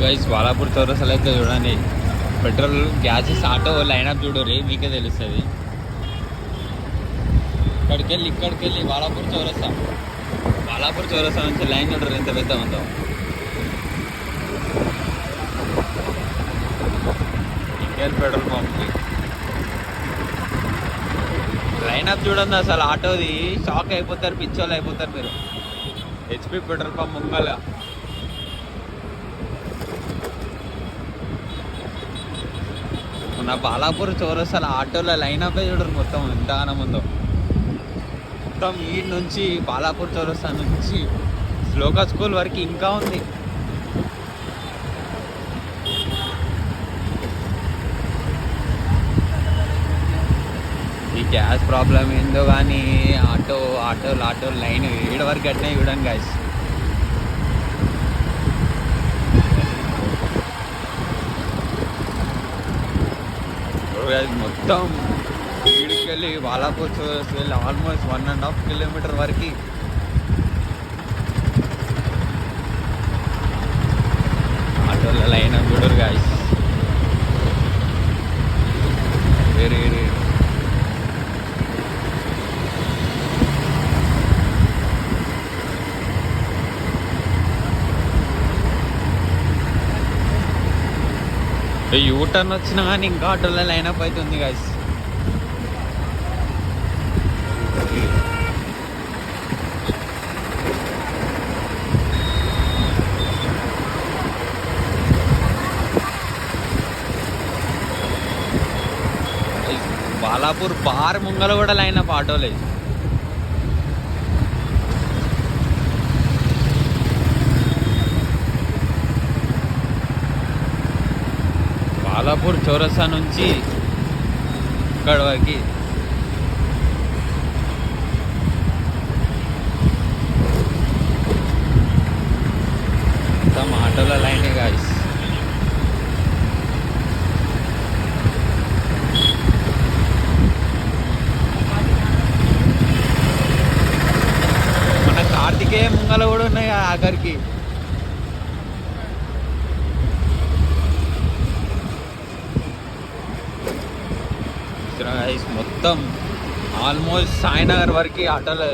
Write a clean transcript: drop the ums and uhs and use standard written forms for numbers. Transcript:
Guys వాలాపూర్ చౌరస్తాలో అయితే చూడండి పెట్రోల్ గ్యాసెస్ ఆటో లైనప్ చూడరు మీకే తెలుస్తుంది. ఇక్కడికి వెళ్ళి వాలాపూర్ చౌరస్తా నుంచి లైన్ చూడరు ఎంత పెద్ద ఉందో. ఇండియన్ పెట్రోల్ పంప్కి లైనప్ చూడండి అసలు ఆటోది షాక్ అయిపోతారు, పిచ్చోళ్ళు అయిపోతారు మీరు. హెచ్పి పెట్రోల్ పంప్ ముంగల మన బాలాపూర్ చౌరస్తాల ఆటోల లైనప్ చూడరు మొత్తం ఎంత గానం ఉందో. మొత్తం ఈ నుంచి బాలాపూర్ చౌరస్తా నుంచి శ్లోకా స్కూల్ వరకు ఇంకా ఉంది. ఈ గ్యాస్ ప్రాబ్లం ఏందో కానీ ఆటో లైన్ ఏడు వరకు అట్నే చూడండి గాయస్. మొత్తం వీడికి వెళ్ళి వాలాపూర్ వెళ్ళి ఆల్మోస్ట్ 1.5 కిలోమీటర్ వరకు ఆటోల లైన్ చూడరు గాయస్. వేరే యూటర్న్ వచ్చినా కానీ ఇంకా ఆటోలో లైనప్ అవుతుంది గాయస్. బాలాపూర్ బార్ ముంగల కూడా లైనప్ ఆటోలే. బాలాపూర్ చౌరస్తా నుంచి ఇక్కడ వరకు మొత్తం ఆటోల లైనే గాయస్. మన కార్తికేయ ముంగల కూడా ఉన్నాయి ఆఖరికి. మొత్తం ఆల్మోస్ట్ సాయినగర్ వరకు ఆటోలు